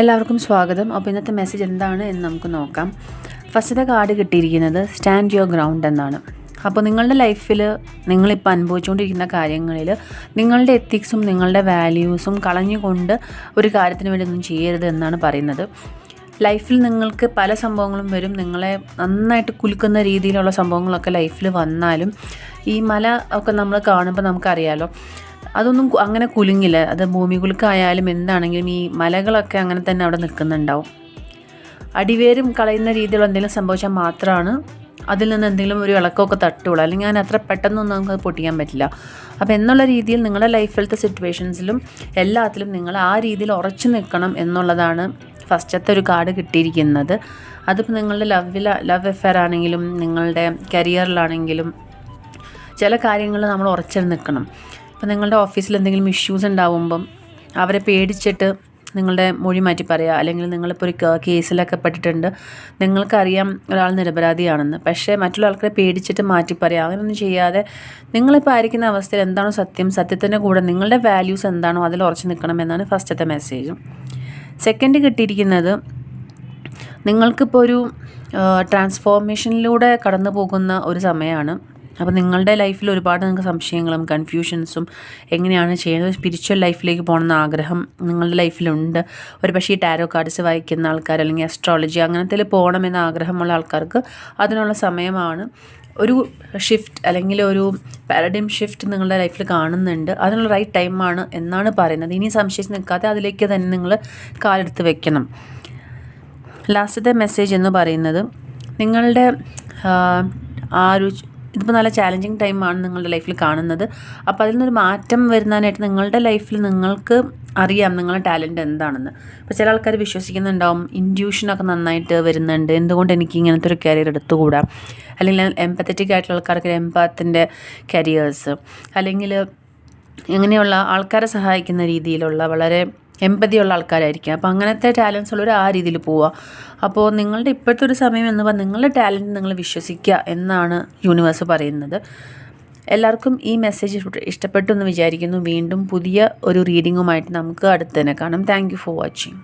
എല്ലാവർക്കും സ്വാഗതം. അപ്പോൾ ഇന്നത്തെ മെസ്സേജ് എന്താണ് എന്ന് നമുക്ക് നോക്കാം. ഫസ്റ്റത്തെ കാർഡ് കിട്ടിയിരിക്കുന്നത് സ്റ്റാൻഡ് യുവർ ഗ്രൗണ്ട് എന്നാണ്. അപ്പോൾ നിങ്ങളുടെ ലൈഫിൽ നിങ്ങളിപ്പോൾ അനുഭവിച്ചുകൊണ്ടിരിക്കുന്ന കാര്യങ്ങളിൽ നിങ്ങളുടെ എത്തിക്സും നിങ്ങളുടെ വാല്യൂസും കളഞ്ഞുകൊണ്ട് ഒരു കാര്യത്തിന് വേണ്ടി ഒന്നും ചെയ്യരുത് എന്നാണ് പറയുന്നത്. ലൈഫിൽ നിങ്ങൾക്ക് പല സംഭവങ്ങളും വരും. നിങ്ങളെ നന്നായിട്ട് കുലുക്കുന്ന രീതിയിലുള്ള സംഭവങ്ങളൊക്കെ ലൈഫിൽ വന്നാലും ഈ മല ഒക്കെ നമ്മൾ കാണുമ്പോൾ നമുക്കറിയാലോ, അതൊന്നും അങ്ങനെ കുലുങ്ങില്ല. അത് ഭൂമി കുലുക്കായാലും എന്താണെങ്കിലും ഈ മലകളൊക്കെ അങ്ങനെ തന്നെ അവിടെ നിൽക്കുന്നുണ്ടാവും. അടിവേരും കളയുന്ന രീതിയിലുള്ള എന്തെങ്കിലും സംഭവിച്ചാൽ മാത്രമാണ് അതിൽ നിന്ന് എന്തെങ്കിലും ഒരു ഇളക്കമൊക്കെ തട്ടുള്ളൂ. അല്ലെങ്കിൽ ഞാൻ അത്ര പെട്ടെന്നൊന്നും നമുക്ക് പൊട്ടിക്കാൻ പറ്റില്ല. അപ്പോൾ എന്നുള്ള രീതിയിൽ നിങ്ങളുടെ ലൈഫിലത്തെ സിറ്റുവേഷൻസിലും എല്ലാത്തിലും നിങ്ങൾ ആ രീതിയിൽ ഉറച്ചു നിൽക്കണം എന്നുള്ളതാണ് ഫസ്റ്റത്തെ ഒരു കാർഡ് കിട്ടിയിരിക്കുന്നത്. അതിപ്പോൾ നിങ്ങളുടെ ലവ് അഫെയർ ആണെങ്കിലും നിങ്ങളുടെ കരിയറിലാണെങ്കിലും ചില കാര്യങ്ങൾ നമ്മൾ ഉറച്ചു നിൽക്കണം. ഇപ്പോൾ നിങ്ങളുടെ ഓഫീസിൽ എന്തെങ്കിലും ഇഷ്യൂസ് ഉണ്ടാവുമ്പം അവരെ പേടിച്ചിട്ട് നിങ്ങളുടെ മൊഴി മാറ്റി പറയുക, അല്ലെങ്കിൽ നിങ്ങളിപ്പോൾ ഒരു കേസിലൊക്കെ പെട്ടിട്ടുണ്ട്, നിങ്ങൾക്കറിയാം ഒരാൾ നിരപരാധിയാണെന്ന്, പക്ഷേ മറ്റുള്ള ആൾക്കാരെ പേടിച്ചിട്ട് മാറ്റി പറയുക, അങ്ങനെയൊന്നും ചെയ്യാതെ നിങ്ങളിപ്പോൾ ആയിരിക്കുന്ന അവസ്ഥയിൽ എന്താണോ സത്യത്തിൻ്റെ കൂടെ നിങ്ങളുടെ വാല്യൂസ് എന്താണോ അതിൽ ഉറച്ചു നിൽക്കണം എന്നാണ് ഫസ്റ്റത്തെ മെസ്സേജ്. സെക്കൻഡ് കിട്ടിയിരിക്കുന്നത് നിങ്ങൾക്കിപ്പോൾ ഒരു ട്രാൻസ്ഫോർമേഷനിലൂടെ കടന്നു പോകുന്ന ഒരു സമയമാണ്. അപ്പോൾ നിങ്ങളുടെ ലൈഫിൽ ഒരുപാട് നിങ്ങൾക്ക് സംശയങ്ങളും കൺഫ്യൂഷൻസും എങ്ങനെയാണ് ചെയ്യുന്നത്, സ്പിരിച്വൽ ലൈഫിലേക്ക് പോകണമെന്ന ആഗ്രഹം നിങ്ങളുടെ ലൈഫിലുണ്ട്. ഒരു പക്ഷേ ഈ ടാരോ കാർഡ്സ് വായിക്കുന്ന ആൾക്കാർ അല്ലെങ്കിൽ അസ്ട്രോളജി അങ്ങനത്തിൽ പോകണമെന്ന ആഗ്രഹമുള്ള ആൾക്കാർക്ക് അതിനുള്ള സമയമാണ്. ഒരു ഷിഫ്റ്റ് അല്ലെങ്കിൽ ഒരു പാരഡൈം ഷിഫ്റ്റ് നിങ്ങളുടെ ലൈഫിൽ കാണുന്നുണ്ട്. അതിനുള്ള റൈറ്റ് ടൈമാണ് എന്നാണ് പറയുന്നത്. ഇനി സംശയിച്ച് നിൽക്കാതെ അതിലേക്ക് തന്നെ നിങ്ങൾ കാലെടുത്ത് വെക്കണം. ലാസ്റ്റത്തെ മെസ്സേജ് എന്ന് പറയുന്നത് നിങ്ങളുടെ ഇതിപ്പോൾ നല്ല ചാലഞ്ചിങ് ടൈമാണ് നിങ്ങളുടെ ലൈഫിൽ കാണുന്നത്. അപ്പോൾ അതിൽ നിന്നൊരു മാറ്റം വരുന്നതിനായിട്ട് നിങ്ങളുടെ ലൈഫിൽ നിങ്ങൾക്ക് അറിയാം നിങ്ങളുടെ ടാലൻറ്റ് എന്താണെന്ന്. ഇപ്പോൾ ചില ആൾക്കാർ വിശ്വസിക്കുന്നുണ്ടാവും ഇൻറ്റ്യൂഷനൊക്കെ നന്നായിട്ട് വരുന്നുണ്ട്, എന്തുകൊണ്ട് എനിക്ക് ഇങ്ങനത്തെ ഒരു കരിയർ എടുത്തുകൂടാ, അല്ലെങ്കിൽ എംപത്തറ്റിക് ആയിട്ടുള്ള ആൾക്കാർക്ക് എംപാത്തിൻ്റെ കരിയേഴ്സ്, അല്ലെങ്കിൽ ഇങ്ങനെയുള്ള ആൾക്കാരെ സഹായിക്കുന്ന രീതിയിലുള്ള വളരെ എമ്പതിയുള്ള ആൾക്കാരായിരിക്കും. അപ്പോൾ അങ്ങനത്തെ ടാലൻസ് ഉള്ളവർ ആ രീതിയിൽ പോവുക. അപ്പോൾ നിങ്ങളുടെ ഇപ്പോഴത്തെ ഒരു സമയം എന്ന് പറഞ്ഞാൽ നിങ്ങളുടെ ടാലൻറ്റ് നിങ്ങൾ വിശ്വസിക്കുക എന്നാണ് യൂണിവേഴ്സ് പറയുന്നത്. എല്ലാവർക്കും ഈ മെസ്സേജ് ഇഷ്ടപ്പെട്ടു എന്ന് വിചാരിക്കുന്നു. വീണ്ടും പുതിയ ഒരു റീഡിങ്ങുമായിട്ട് നമുക്ക് അടുത്ത് തന്നെ കാണാം. Thank you for watching.